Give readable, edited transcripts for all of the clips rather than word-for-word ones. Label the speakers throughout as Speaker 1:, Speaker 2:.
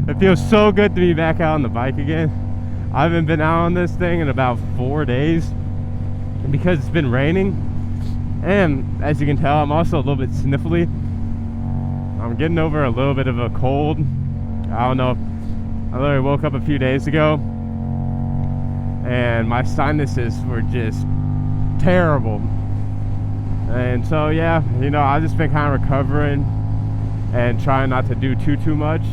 Speaker 1: It feels so good to be back out on the bike again. I haven't been out on this thing in about 4 days because it's been raining, and as you can tell, I'm also a little bit sniffly. I'm getting over a little bit of a cold. I don't know, I literally woke up a few days ago and my sinuses were just terrible. And so yeah, you know, I've just been kind of recovering and trying not to do too much.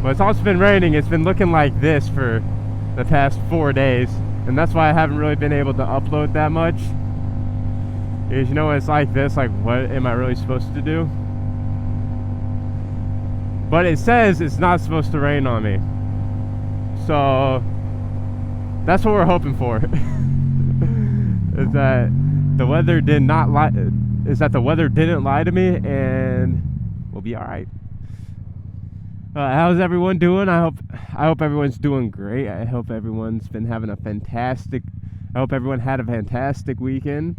Speaker 1: But it's also been raining. It's been looking like this for the past 4 days, and that's why I haven't really been able to upload that much. Because you know when it's like this, like what am I really supposed to do? But it says it's not supposed to rain on me, so that's what we're hoping for. Is that the weather did not lie? Is that the weather didn't lie to me, and we'll be all right. How's everyone doing? I hope everyone's doing great. I hope everyone's been having a fantastic. I hope everyone had a fantastic weekend.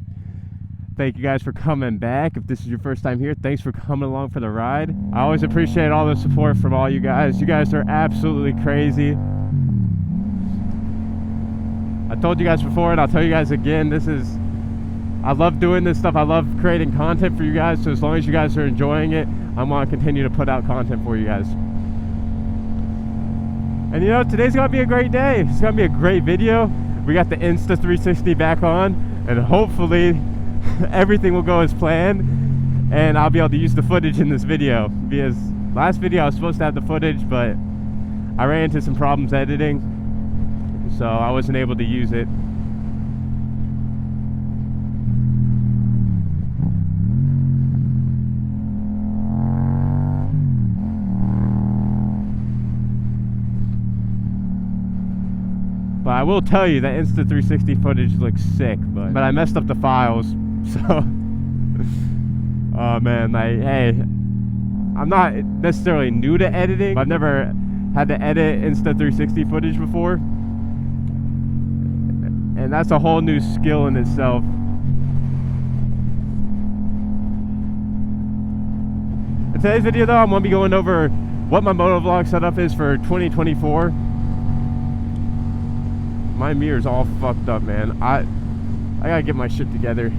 Speaker 1: Thank you guys for coming back. If this is your first time here, thanks for coming along for the ride. I always appreciate all the support from all you guys. You guys are absolutely crazy. I told you guys before, and I'll tell you guys again, I love doing this stuff. I love creating content for you guys, so as long as you guys are enjoying it, I'm going to continue to put out content for you guys. And you know, today's going to be a great day. It's going to be a great video. We got the Insta360 back on, and hopefully everything will go as planned, and I'll be able to use the footage in this video, because last video I was supposed to have the footage, but I ran into some problems editing, so I wasn't able to use it. But I will tell you that Insta360 footage looks sick, but I messed up the files, so oh man, like, hey, I'm not necessarily new to editing, but I've never had to edit Insta360 footage before, and that's a whole new skill in itself. In today's video though, I'm going to be going over what my motovlog setup is for 2024. My mirror's all fucked up, man. I gotta get my shit together.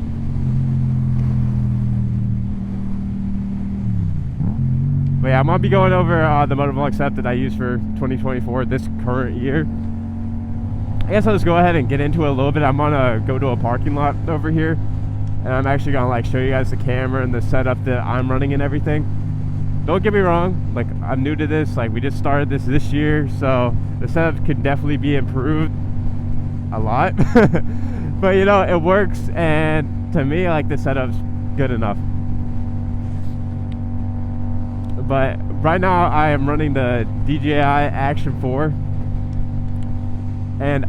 Speaker 1: But yeah, I'm gonna be going over the motovlog setup that I use for 2024, this current year. I guess I'll just go ahead and get into it a little bit. I'm gonna go to a parking lot over here, and I'm actually gonna like show you guys the camera and the setup that I'm running and everything. Don't get me wrong, like, I'm new to this. Like, we just started this year, so the setup could definitely be improved a lot. But you know, it works, and to me, like, the setup's good enough. But right now I am running the DJI Action 4, and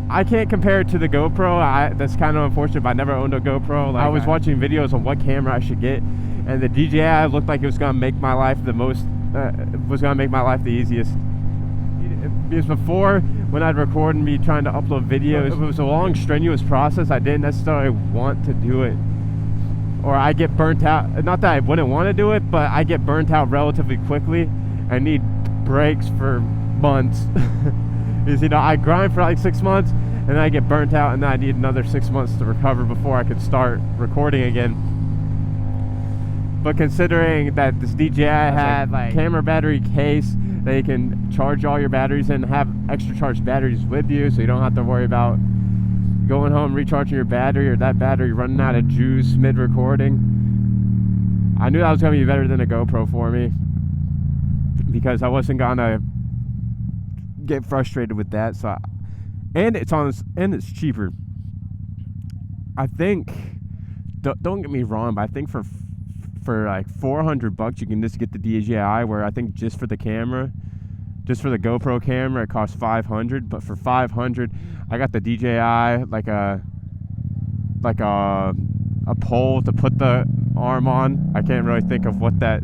Speaker 1: I can't compare it to the GoPro. That's kind of unfortunate, but I never owned a GoPro. Like, I was watching videos on what camera I should get, and the DJI looked like it was gonna make my life the easiest. Because before, when I'd record and be trying to upload videos, it was a long, strenuous process. I didn't necessarily want to do it, or I get burnt out. Not that I wouldn't want to do it, but I get burnt out relatively quickly. I need breaks for months. Because, you know, I grind for like 6 months, and then I get burnt out, and then I need another 6 months to recover before I could start recording again. But considering that this DJI had like camera battery case, they can charge all your batteries and have extra charged batteries with you, so you don't have to worry about going home, recharging your battery, or that battery running out of juice mid-recording. I knew that was going to be better than a GoPro for me, because I wasn't going to get frustrated with that. So, and it's cheaper. I think, don't get me wrong, but I think for like $400 you can just get the DJI, where I think just for the camera, just for the GoPro camera, it costs $500. But for $500, I got the DJI, like a pole to put the arm on. I can't really think of what that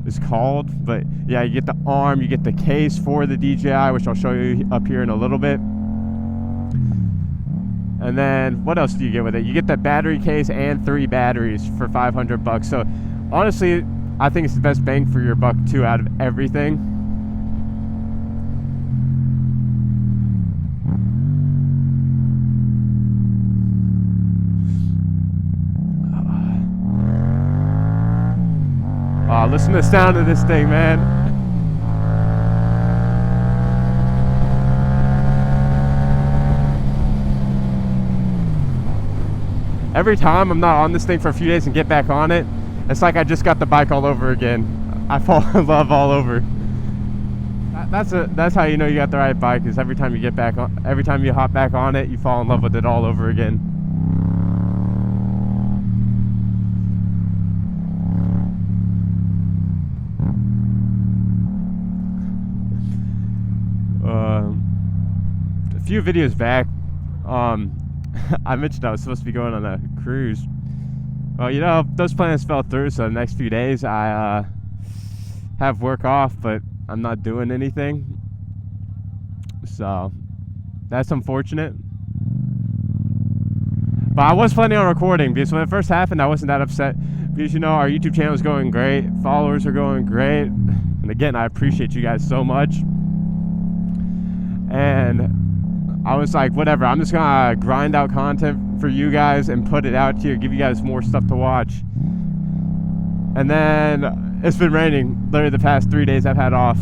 Speaker 1: is called, but yeah, you get the arm, you get the case for the DJI, which I'll show you up here in a little bit. And then what else do you get with it? You get the battery case and 3 batteries for $500. So honestly, I think it's the best bang for your buck too out of everything. Oh, listen to the sound of this thing, man. Every time I'm not on this thing for a few days and get back on it, it's like I just got the bike all over again. I fall in love all over. That's how you know you got the right bike, is every time you get back on, every time you hop back on it, you fall in love with it all over again. A few videos back, I mentioned I was supposed to be going on a cruise. Well, you know, those plans fell through, so the next few days I have work off, but I'm not doing anything. So that's unfortunate. But I was planning on recording, because when it first happened, I wasn't that upset, because, you know, our YouTube channel is going great, followers are going great, and again, I appreciate you guys so much. And I was like, whatever, I'm just gonna grind out content for you guys and put it out here, give you guys more stuff to watch. And then it's been raining literally the past 3 days I've had off.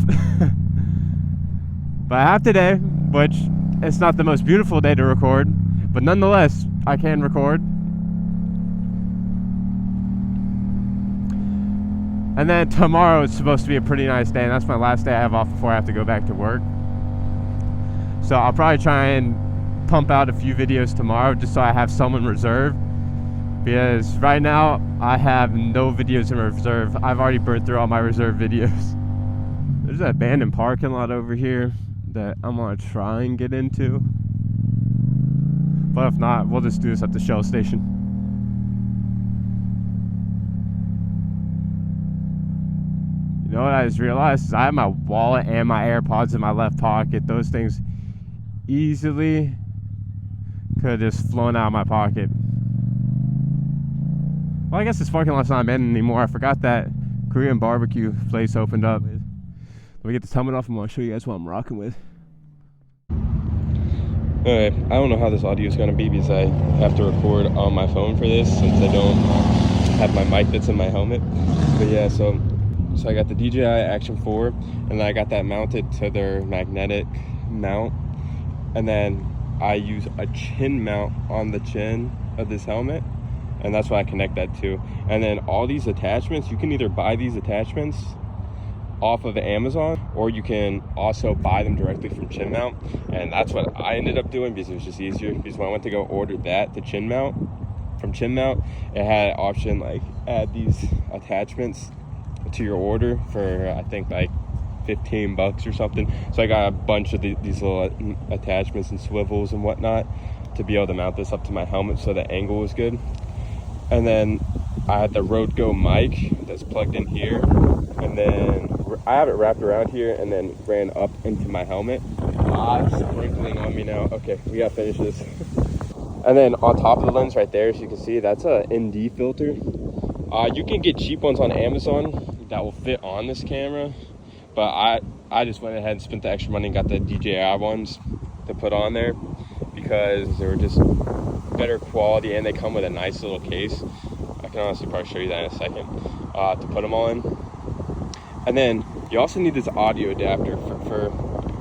Speaker 1: But I have today, which it's not the most beautiful day to record, but nonetheless I can record. And then tomorrow is supposed to be a pretty nice day, and that's my last day I have off before I have to go back to work. So I'll probably try and pump out a few videos tomorrow just so I have some in reserve, because right now I have no videos in reserve. I've already burned through all my reserve videos. There's an abandoned parking lot over here that I'm gonna try and get into, but if not, we'll just do this at the Shell station. You know what I just realized is I have my wallet and my AirPods in my left pocket. Those things easily could have just flown out of my pocket. Well, I guess this parking lot's not abandoned anymore. I forgot that Korean barbecue place opened up. Let me get this helmet off and I'll show you guys what I'm rocking with. Alright, I don't know how this audio is going to be because I have to record on my phone for this since I don't have my mic that's in my helmet. But yeah, so I got the DJI Action 4 and then I got that mounted to their magnetic mount. And then I use a chin mount on the chin of this helmet, and that's what I connect that to. And then all these attachments, you can either buy these attachments off of Amazon, or you can also buy them directly from Chin Mount. And that's what I ended up doing because it was just easier. Because when I went to go order that, the Chin Mount, from Chin Mount, it had an option like add these attachments to your order for I think like $15 or something. So I got a bunch of these little attachments and swivels and whatnot to be able to mount this up to my helmet so the angle was good. And then I had the Rode Go mic that's plugged in here, and then I have it wrapped around here and then ran up into my helmet. It's sprinkling on me now. Okay, we gotta finish this. And then on top of the lens right there, as you can see, that's a ND filter. You can get cheap ones on Amazon that will fit on this camera, but I just went ahead and spent the extra money and got the DJI ones to put on there because they were just better quality and they come with a nice little case. I can honestly probably show you that in a second to put them on. And then you also need this audio adapter for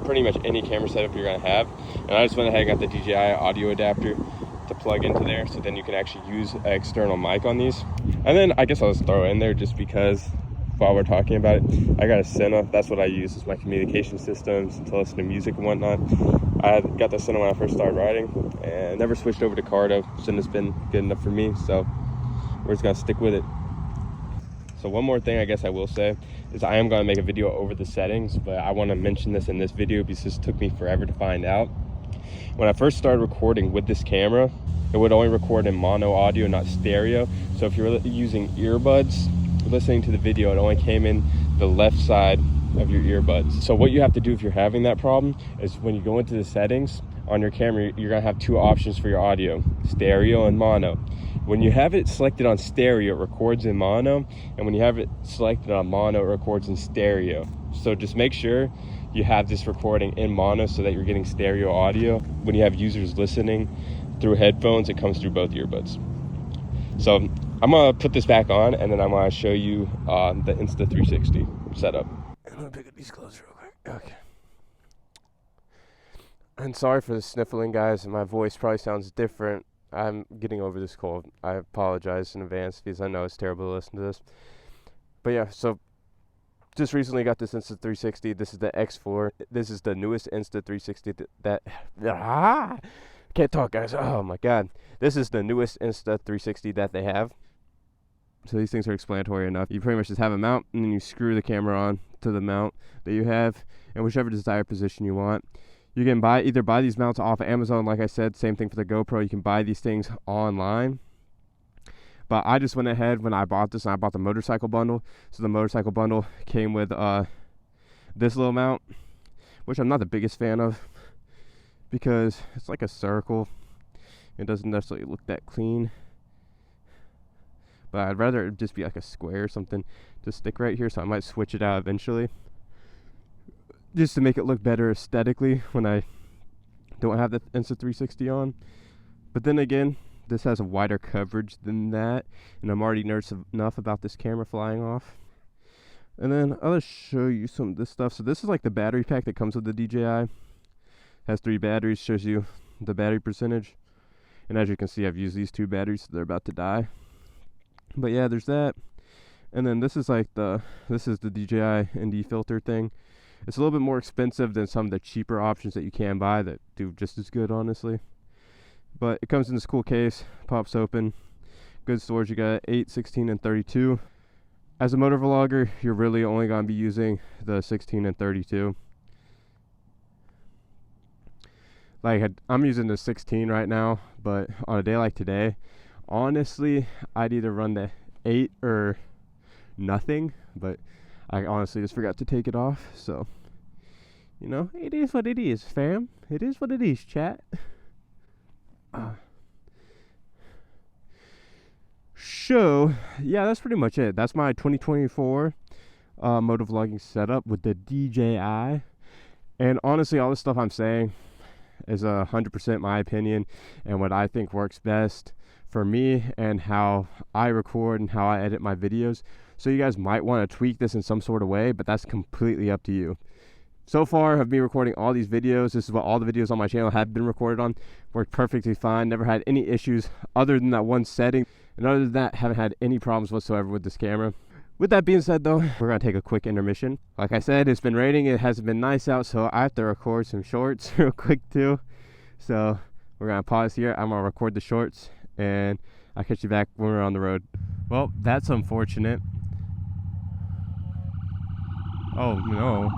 Speaker 1: pretty much any camera setup you're gonna have. And I just went ahead and got the DJI audio adapter to plug into there, so then you can actually use an external mic on these. And then I guess I'll just throw it in there just because while we're talking about it, I got a Sena. That's what I use as my communication systems to listen to music and whatnot. I got the Sena when I first started riding and never switched over to Cardo. Sena's been good enough for me, so we're just gonna stick with it. So one more thing I guess I will say is I am gonna make a video over the settings, but I wanna mention this in this video because this took me forever to find out. When I first started recording with this camera, it would only record in mono audio, not stereo. So if you're using earbuds, listening to the video, it only came in the left side of your earbuds. So what you have to do if you're having that problem is when you go into the settings, on your camera, you're gonna have two options for your audio: stereo and mono. When you have it selected on stereo, it records in mono, and when you have it selected on mono, it records in stereo. So just make sure you have this recording in mono so that you're getting stereo audio. When you have users listening through headphones, it comes through both earbuds. So I'm gonna put this back on, and then I'm gonna show you the Insta360 setup. I'm gonna pick up these clothes real quick. Okay. And sorry for the sniffling, guys. My voice probably sounds different. I'm getting over this cold. I apologize in advance because I know it's terrible to listen to this. But yeah, so just recently got this Insta360. This is the X4. This is the newest Insta360 can't talk, guys. Oh my god. This is the newest Insta360 that they have. So these things are explanatory enough. You pretty much just have a mount, and then you screw the camera on to the mount that you have in whichever desired position you want. You can either buy these mounts off of Amazon, like I said. Same thing for the GoPro. You can buy these things online. But I just went ahead when I bought this, and I bought the motorcycle bundle. So the motorcycle bundle came with this little mount, which I'm not the biggest fan of because it's like a circle. It doesn't necessarily look that clean. But I'd rather it just be like a square or something to stick right here. So I might switch it out eventually, just to make it look better aesthetically when I don't have the Insta360 on. But then again, this has a wider coverage than that, and I'm already nervous enough about this camera flying off. And then I'll just show you some of this stuff. So this is like the battery pack that comes with the DJI. Has 3 batteries, shows you the battery percentage. And as you can see, I've used these 2 batteries, so they're about to die. But yeah, there's that. And then this is like this is the DJI ND filter thing. It's a little bit more expensive than some of the cheaper options that you can buy that do just as good, honestly. But it comes in this cool case, pops open. Good storage. You got 8, 16, and 32. As a motor vlogger, you're really only going to be using the 16 and 32. Like, I'm using the 16 right now, but on a day like today, honestly, I'd either run the 8 or nothing, but I honestly just forgot to take it off. So, you know, it is what it is, fam. It is what it is, chat. So yeah, that's pretty much it. That's my 2024 motovlogging setup with the DJI. And honestly, all the stuff I'm saying is 100% my opinion and what I think works best for me and how I record and how I edit my videos. So you guys might want to tweak this in some sort of way, but that's completely up to you. So far, I've been recording all these videos. This is what all the videos on my channel have been recorded on. Worked perfectly fine. Never had any issues other than that one setting. And other than that, haven't had any problems whatsoever with this camera. With that being said, though, we're going to take a quick intermission. Like I said, it's been raining. It hasn't been nice out, so I have to record some shorts real quick, too. So we're going to pause here. I'm going to record the shorts, and I'll catch you back when we're on the road. Well, that's unfortunate. Oh, no.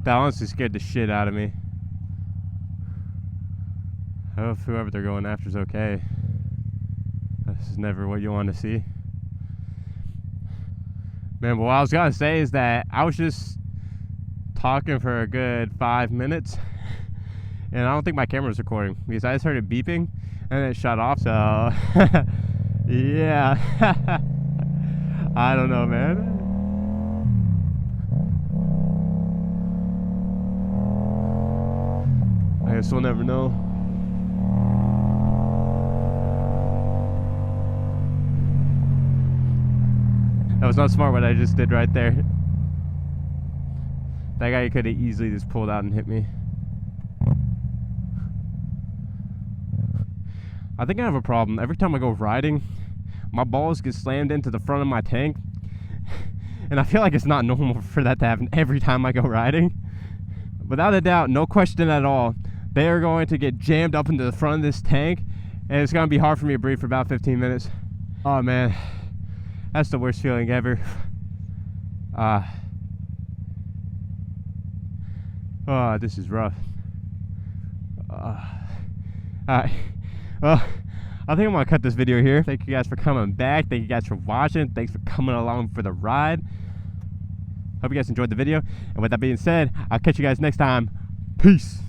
Speaker 1: That honestly scared the shit out of me. I hope whoever they're going after is okay. This is never what you want to see. Man, but what I was going to say is that I was just talking for a good 5 minutes. And I don't think my camera was recording because I just heard it beeping and it shut off. So, yeah. I don't know, man. I guess we'll never know. That was not smart what I just did right there. That guy could have easily just pulled out and hit me. I think I have a problem. Every time I go riding, my balls get slammed into the front of my tank. And I feel like it's not normal for that to happen every time I go riding. Without a doubt, no question at all, they are going to get jammed up into the front of this tank, and it's going to be hard for me to breathe for about 15 minutes. Oh man, that's the worst feeling ever. Oh, this is rough. Alright, well, I think I'm going to cut this video here. Thank you guys for coming back. Thank you guys for watching. Thanks for coming along for the ride. Hope you guys enjoyed the video. And with that being said, I'll catch you guys next time. Peace.